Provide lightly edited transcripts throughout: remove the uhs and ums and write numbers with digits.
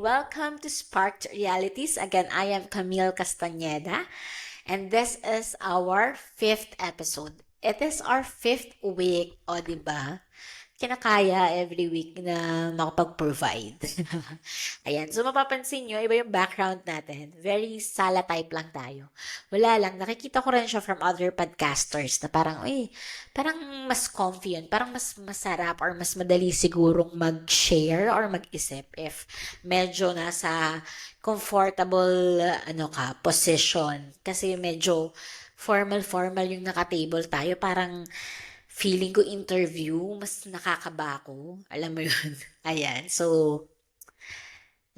welcome to Sparked Realities. Again, I am Camille Castañeda, and this is our fifth episode. It is our fifth week, o diba? Kinakaya every week na makapag-provide. Ayan, so mapapansin nyo, iba yung background natin. Very sala type lang tayo. Wala lang, nakikita ko rin siya from other podcasters na parang, parang mas comfy yun. Parang mas masarap or mas madali sigurong mag-share or mag-isip if medyo nasa comfortable, position. Kasi medyo formal yung naka-table tayo. Parang feeling ko interview, mas nakakaba ako. Alam mo yun? Ayan. So,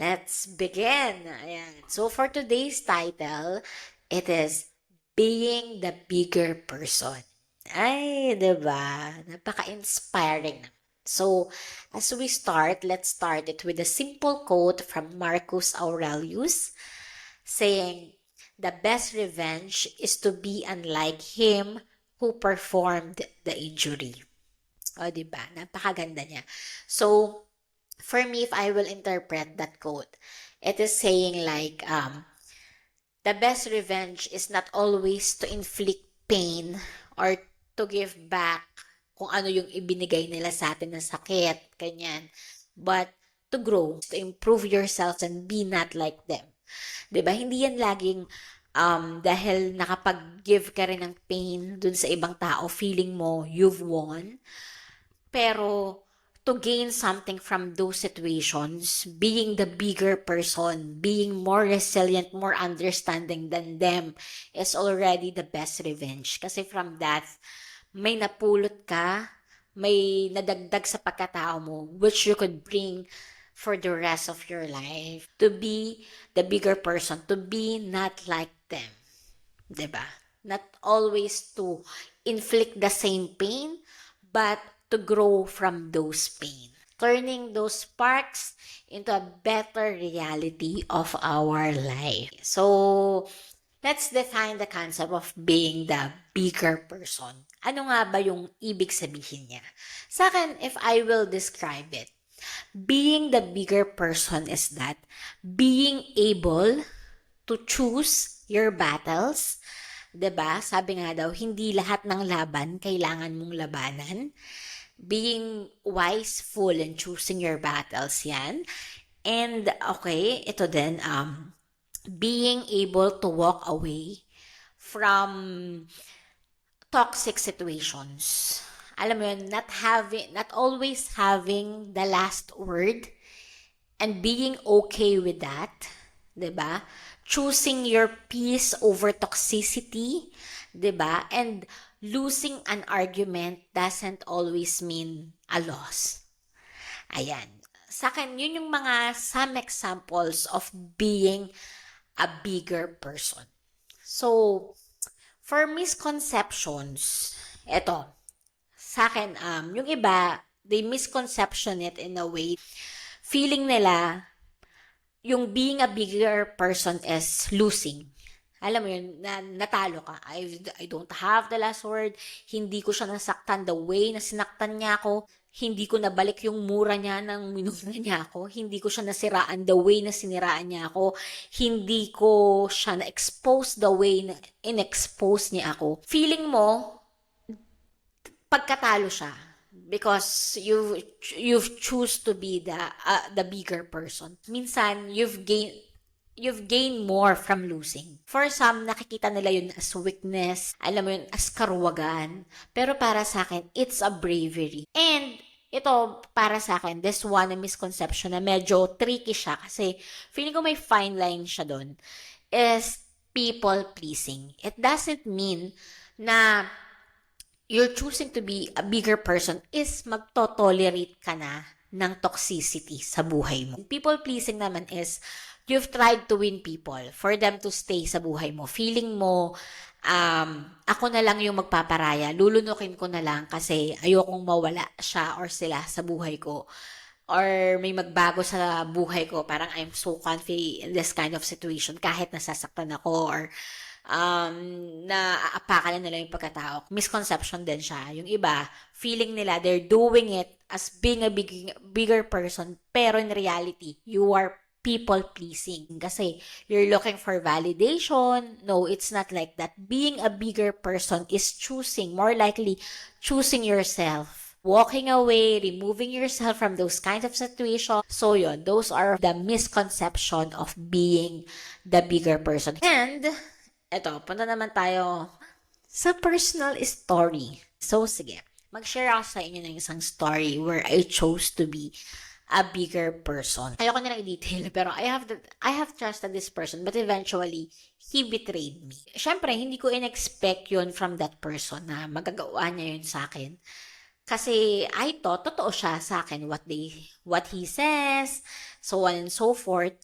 let's begin. Ayan. So, for today's title, it is Being the Bigger Person. Ay, diba? Napaka-inspiring na. So, as we start, let's start it with a simple quote from Marcus Aurelius saying, "The best revenge is to be unlike him who performed the injury." O, diba? Napakaganda niya. So, for me, if I will interpret that quote, it is saying like, the best revenge is not always to inflict pain or to give back kung ano yung ibinigay nila sa atin na sakit, ganyan. But to grow, to improve yourself and be not like them. 'Di ba? Hindi yan laging dahil nakapag-give ka rin ng pain dun sa ibang tao, feeling mo you've won. Pero to gain something from those situations, being the bigger person, being more resilient, more understanding than them is already the best revenge. Kasi from that, may napulot ka, may nadagdag sa pagkatao mo, which you could bring for the rest of your life. To be the bigger person, to be not like them. 'Di ba? Not always to inflict the same pain, but to grow from those pain. Turning those sparks into a better reality of our life. So, let's define the concept of being the bigger person. Ano nga ba yung ibig sabihin niya? Sa akin, if I will describe it, being the bigger person is that being able to choose your battles. 'Di ba? Sabi nga daw, hindi lahat ng laban kailangan mong labanan. Being wiseful in choosing your battles yan. And okay, ito din, being able to walk away from toxic situations. Alam mo yun, not always having the last word and being okay with that, 'di ba? Choosing your peace over toxicity, 'di ba? And losing an argument doesn't always mean a loss. Ayan. Sa akin, yun yung mga some examples of being a bigger person. So, for misconceptions, eto, sa akin, yung iba, they misconception it in a way, feeling nila, yung being a bigger person is losing. Alam mo yun, natalo ka. I don't have the last word. Hindi ko siya nasaktan the way na sinaktan niya ako. Hindi ko nabalik yung mura niya nang minura niya ako. Hindi ko siya nasiraan the way na siniraan niya ako. Hindi ko siya na-expose the way na in-expose niya ako. Feeling mo, pagkatalo siya because you've choose to be the bigger person. Minsan you've gained more from losing. For some, nakikita nila yun as weakness, alam mo yun, as karuwagan. Pero para sa akin, it's a bravery. And ito, para sa akin, this one, a misconception na medyo tricky siya kasi feeling ko may fine line siya doon, is people pleasing. It doesn't mean na you're choosing to be a bigger person is magto-tolerate ka na ng toxicity sa buhay mo. People pleasing naman is you've tried to win people for them to stay sa buhay mo. Feeling mo, ako na lang yung magpaparaya. Lulunukin ko na lang kasi ayokong mawala siya or sila sa buhay ko. Or may magbago sa buhay ko. Parang I'm so comfy in this kind of situation kahit nasasaktan ako or naaapakan nila yung pagkatao. Misconception din siya. Yung iba, feeling nila they're doing it as being a bigger person, pero in reality, you are people-pleasing. Kasi you're looking for validation. No, it's not like that. Being a bigger person is choosing, more likely, choosing yourself. Walking away, removing yourself from those kinds of situations. So yun, those are the misconception of being the bigger person. And, eto, punta naman tayo sa personal story. So, sige. Mag-share ako sa inyo ng isang story where I chose to be a bigger person. Ayoko na lang i-detail, pero I have trusted this person, but eventually, he betrayed me. Siyempre, hindi ko in-expect yun from that person na magagawa niya yun sa akin. Kasi I thought, totoo siya sa akin, what he says, so on and so forth.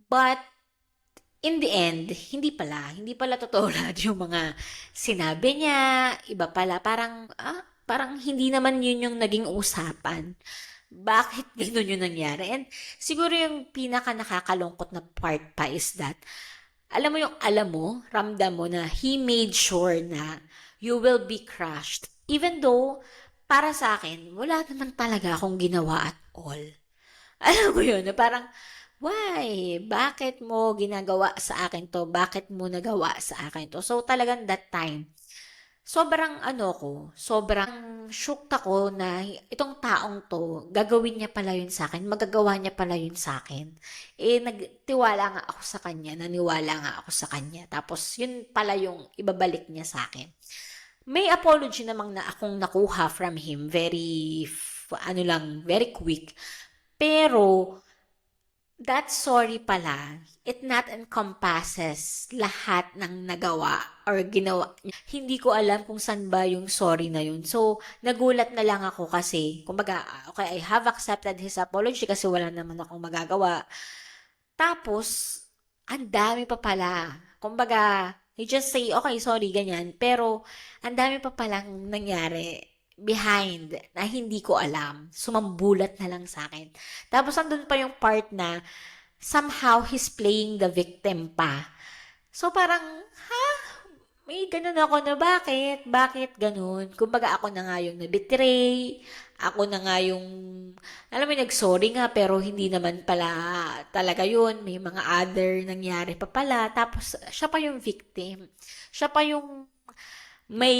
But, in the end, hindi pala totoo lahat yung mga sinabi niya, iba pala, parang hindi naman yun yung naging usapan. Bakit ganun yung nangyari? And siguro yung pinaka nakakalungkot na part pa is that, alam mo, ramdam mo na he made sure na you will be crushed. Even though, para sa akin, wala naman talaga akong ginawa at all. Alam mo yun, na parang, why? Bakit mo ginagawa sa akin to? Bakit mo nagawa sa akin to? So, talagang that time, sobrang shocked ako na itong taong to, gagawin niya pala yun sa akin, magagawa niya pala yun sa akin. Nagtiwala nga ako sa kanya, naniwala nga ako sa kanya. Tapos, yun pala yung ibabalik niya sa akin. May apology namang na akong nakuha from him, very quick. Pero, that sorry pala, it not encompasses lahat ng nagawa or ginawa niya. Hindi ko alam kung saan ba yung sorry na yun. So, nagulat na lang ako kasi, kumbaga, okay, I have accepted his apology kasi wala naman akong magagawa. Tapos, ang dami pa pala. Kumbaga, he just say, okay, sorry, ganyan. Pero, ang dami pa palang nangyari behind na hindi ko alam. Sumambulat na lang sa akin. Tapos, andun pa yung part na somehow he's playing the victim pa. So, parang, may ganun ako na bakit? Bakit ganun? Kumbaga ako na nga yung na-betray. Ako na nga yung, alam mo, nag-sorry nga pero hindi naman pala talaga yun. May mga other nangyari pa pala. Tapos, siya pa yung victim. Siya pa yung may,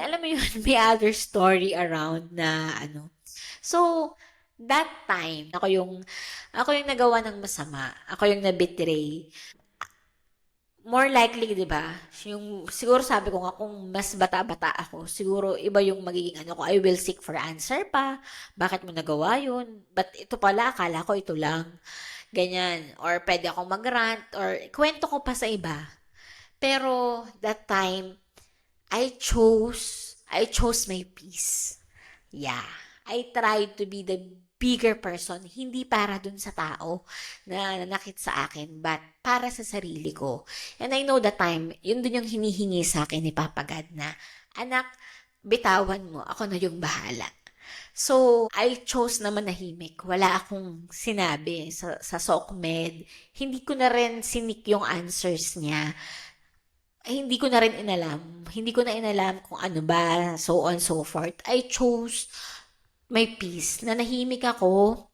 alam mo yun, may other story around na ano. So, that time, ako yung nagawa ng masama. Ako yung na-betray. More likely, 'di ba? Yung siguro sabi ko nga kung mas bata-bata ako, siguro iba yung magiging ano ko, I will seek for answer pa. Bakit mo nagawa 'yun? But ito pala, akala ko ito lang. Ganyan. Or pwede akong mag-rant or kwento ko pa sa iba. Pero that time, I chose my peace. Yeah. I tried to be the bigger person, hindi para dun sa tao na nanakit sa akin, but para sa sarili ko. And I know that time, yun dun yung hinihingi sa akin ni Papa God na, anak, bitawan mo, ako na yung bahala. So, I chose na manahimik. Wala akong sinabi sa SOCMED. Hindi ko na rin sinik yung answers niya. Hindi ko na rin inalam. Hindi ko na inalam kung ano ba, so on so forth. I chose my peace. Nanahimik ako,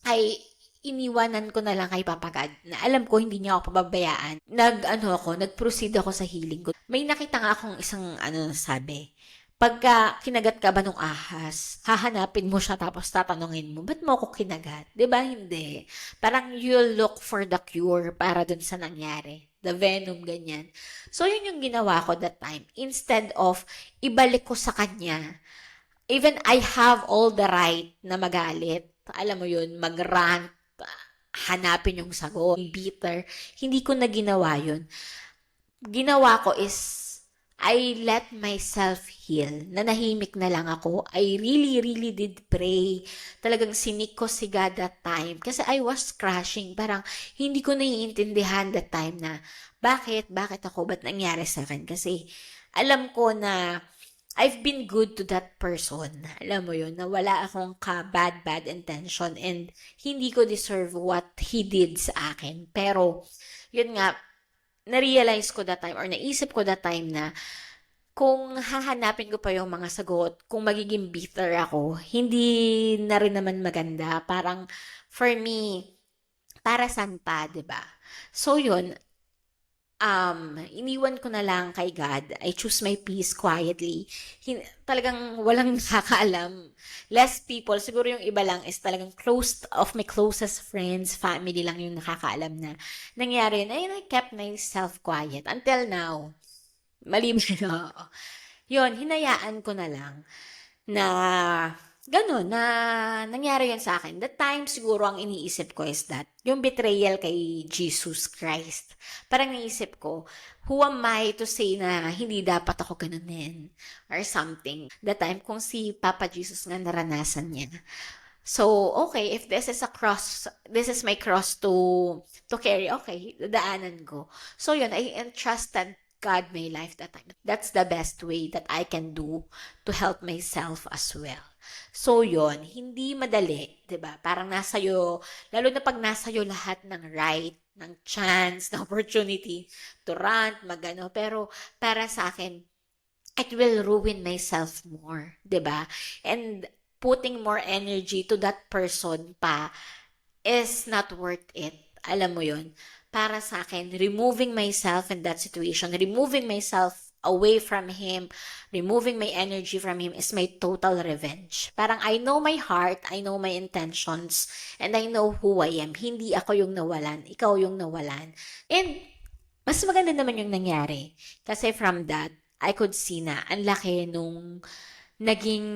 ay iniwanan ko na lang kay Papa God na alam ko hindi niya ako pababayaan. Nag-proceed ako sa healing ko. May nakita nga akong isang sabi. Pagka kinagat ka ba nung ahas, hahanapin mo siya tapos tatanungin mo, ba't mo ako kinagat? 'Di ba? Hindi. Parang you'll look for the cure para dun sa nangyari. The venom, ganyan. So, yun yung ginawa ko that time. Instead of ibalik ko sa kanya, even I have all the right na magalit. Alam mo yun, mag-rant, hanapin yung sagot, bitter. Hindi ko na ginawa yun. Ginawa ko is, I let myself heal. Nanahimik na lang ako. I really, really did pray. Talagang sinik ko si God that time. Kasi I was crashing. Parang hindi ko naiintindihan that time na bakit ako, ba't nangyari sa akin? Kasi alam ko na I've been good to that person. Alam mo yun, na wala akong bad intention and hindi ko deserve what he did sa akin. Pero, yun nga, na-realize ko that time or naisip ko that time na kung hahanapin ko pa yung mga sagot, kung magiging bitter ako, hindi na rin naman maganda. Parang, for me, para saan pa, 'di ba? So yun, iniwan ko na lang kay God. I choose my peace quietly. Talagang walang nakakaalam. Less people, siguro yung iba lang is talagang close of my closest friends, family lang yung nakakaalam na nangyari yun. Ayun, I kept myself quiet until now. Maliban na. Yun, hinayaan ko na lang na gano'n, na nangyari yun sa akin. That time, siguro ang iniisip ko is that, yung betrayal kay Jesus Christ. Parang naisip ko, who am I to say na hindi dapat ako ganunin? Or something. That time, kung si Papa Jesus nga naranasan niya. So, okay, if this is a cross, this is my cross to carry, okay, daanan ko. So, yun, I entrusted God my life that time. That's the best way that I can do to help myself as well. So, yun, hindi madali, 'di ba? Parang nasa iyo, lalo na pag nasa iyo lahat ng right, ng chance, ng opportunity to rant, magano. Pero, para sa akin, it will ruin myself more, 'di ba? And putting more energy to that person pa is not worth it. Alam mo yun? Para sa akin, removing myself in that situation, removing myself away from him, removing my energy from him is my total revenge. Parang I know my heart, I know my intentions, and I know who I am. Hindi ako yung nawalan, ikaw yung nawalan. And mas maganda naman yung nangyari. Kasi from that, I could see na ang laki nung naging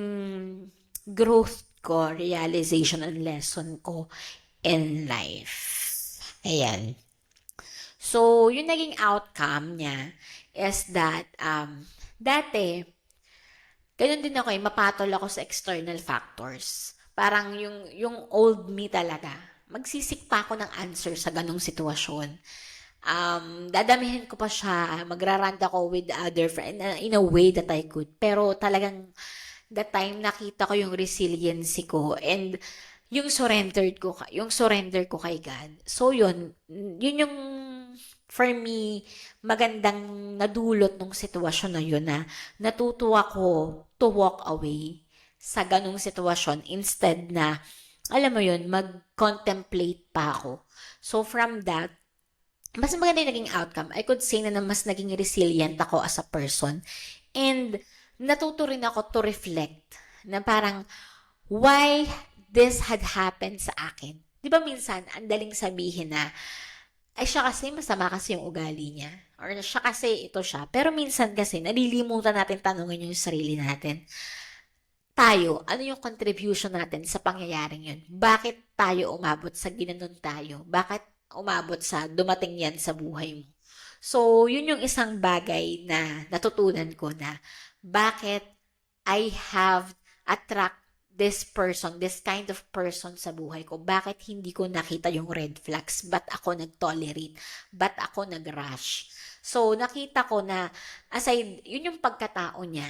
growth ko, realization and lesson ko in life. Ayan. So, yung naging outcome niya is that, dati, ganun din ako mapatol ako sa external factors. Parang yung old me talaga, magsisik pa ako ng answer sa ganong sitwasyon. Dadamihin ko pa siya, magrarant ako with other friends in a way that I could. Pero talagang, that time nakita ko yung resiliency ko and yung surrender ko kay God. So yun yung for me magandang nadulot nung sitwasyon na yun na natuto ako to walk away sa ganung sitwasyon instead na alam mo yun, mag-contemplate pa ako. So from that, mas maganda yung naging outcome. I could say na mas naging resilient ako as a person. And natuto rin ako to reflect na parang why this had happened sa akin. Di ba minsan, ang daling sabihin na, ay siya kasi masama kasi yung ugali niya. Or siya kasi ito siya. Pero minsan kasi, nalilimutan natin tanongin yung sarili natin. Tayo, ano yung contribution natin sa pangyayaring yun? Bakit tayo umabot sa ginanon tayo? Bakit umabot sa dumating yan sa buhay mo? So, yun yung isang bagay na natutunan ko na bakit I have attract this person, this kind of person sa buhay ko. Bakit hindi ko nakita yung red flags? Ba't ako nag-tolerate? Ba't ako nag-rush? So, nakita ko na, aside, yun yung pagkatao niya.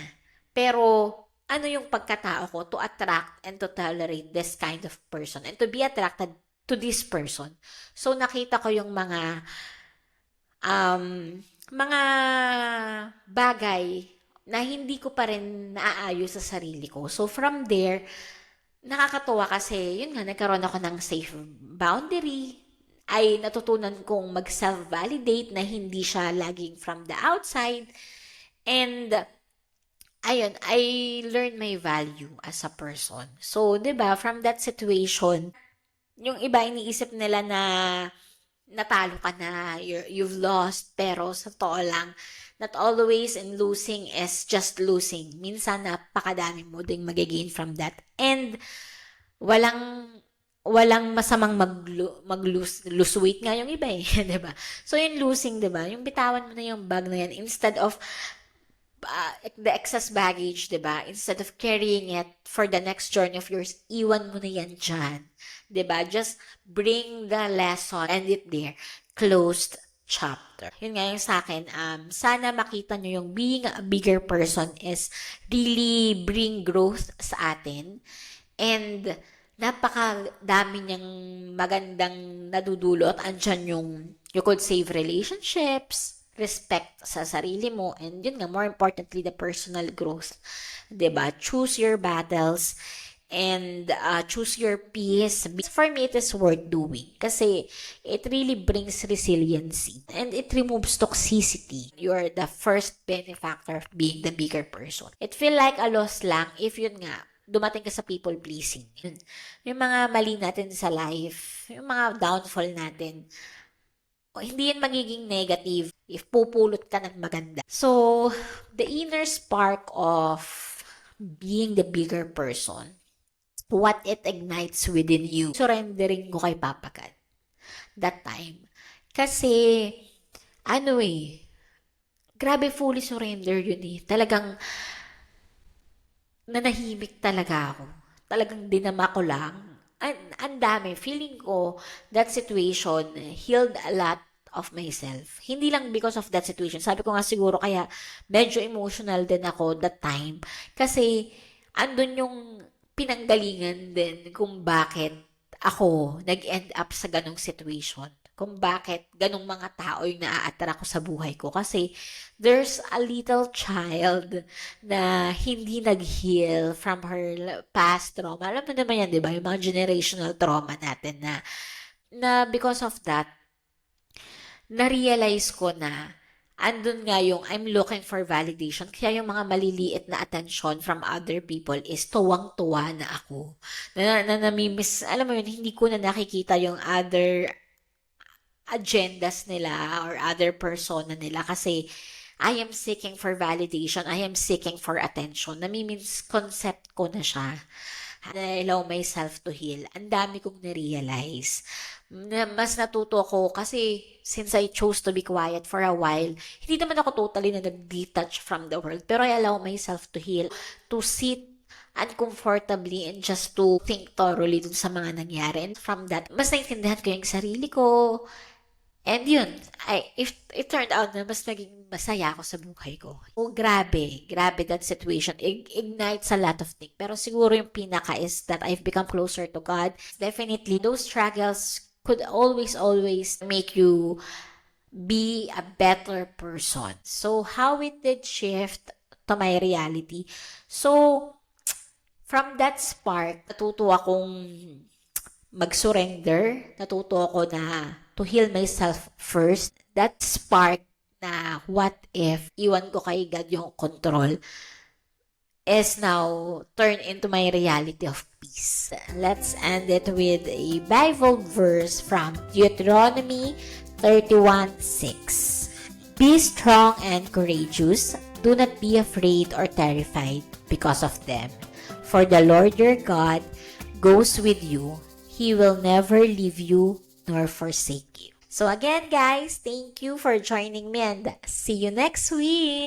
Pero, ano yung pagkatao ko to attract and to tolerate this kind of person and to be attracted to this person. So, nakita ko yung mga bagay na hindi ko pa rin naaayos sa sarili ko. So, from there, nakakatuwa kasi, yun nga, nagkaroon ako ng safe boundary. Ay natutunan kong mag-self-validate na hindi siya laging from the outside. And, ayun, I learned my value as a person. So, 'di ba, from that situation, yung iba iniisip nila na natalo ka na, you've lost, pero sa totoo lang, not always in losing is just losing. Minsan, napakadami mo ding magigain from that. And, walang masamang lose weight nga yung iba eh, 'di ba? So, yung losing, 'di ba? Yung bitawan mo na yung bag na yan, instead of the excess baggage, 'di ba? Instead of carrying it for the next journey of yours, iwan mo na yan dyan. 'Di ba? Just bring the lesson, end it there. Closed chapter. Yun nga yung sa akin, sana makita nyo yung being a bigger person is really bring growth sa atin. And napakadami niyang magandang nadudulot. Andyan yung, you could save relationships, respect sa sarili mo, and yun nga, more importantly, the personal growth. 'Di ba? Choose your battles. and choose your peace. For me, it is worth doing kasi it really brings resiliency and it removes toxicity. You are the first benefactor of being the bigger person. It feel like a loss lang if yun nga, dumating ka sa people pleasing. Yung mga mali natin sa life, yung mga downfall natin, hindi yun magiging negative if pupulot ka ng maganda. So, the inner spark of being the bigger person, what it ignites within you, surrendering ko kay Papa God that time. Kasi, grabe fully surrender yun eh. Talagang, nanahimik talaga ako. Talagang dinama ko lang. Ang dami. Feeling ko, that situation healed a lot of myself. Hindi lang because of that situation. Sabi ko nga siguro kaya medyo emotional din ako that time. Kasi andun yung pinanggalingan din kung bakit ako nag-end up sa ganong situation. Kung bakit ganong mga tao yung naa-attract ko sa buhay ko. Kasi there's a little child na hindi nag-heal from her past trauma. Alam mo naman yan, di ba? Yung mga generational trauma natin na because of that, na-realize ko na andun nga yung I'm looking for validation. Kaya yung mga maliliit na attention from other people is tuwang-tuwa na ako. Namimiss, alam mo yun, hindi ko na nakikita yung other agendas nila or other persona nila kasi I am seeking for validation. I am seeking for attention. Concept ko na siya. I allow myself to heal. Ang dami kong na-realize. Mas natuto ako kasi since I chose to be quiet for a while, hindi naman ako totally na nag-detach from the world. Pero I allow myself to heal, to sit uncomfortably and just to think thoroughly dun sa mga nangyari. And from that, mas naintindihan ko yung sarili ko. And yun, it turned out na mas naging masaya ako sa buhay ko. Oh, grabe that situation. Ignites a lot of things. Pero siguro yung pinaka is that I've become closer to God. Definitely, those struggles could always make you be a better person. So, how it did shift to my reality? So, from that spark, natuto akong mag-surrender. Natuto ako na to heal myself first. That spark na what if iwan ko kay God yung control is now turned into my reality of peace. Let's end it with a Bible verse from Deuteronomy 31:6. Be strong and courageous. Do not be afraid or terrified because of them. For the Lord your God goes with you. He will never leave you nor forsake you. So again, guys, thank you for joining me and see you next week.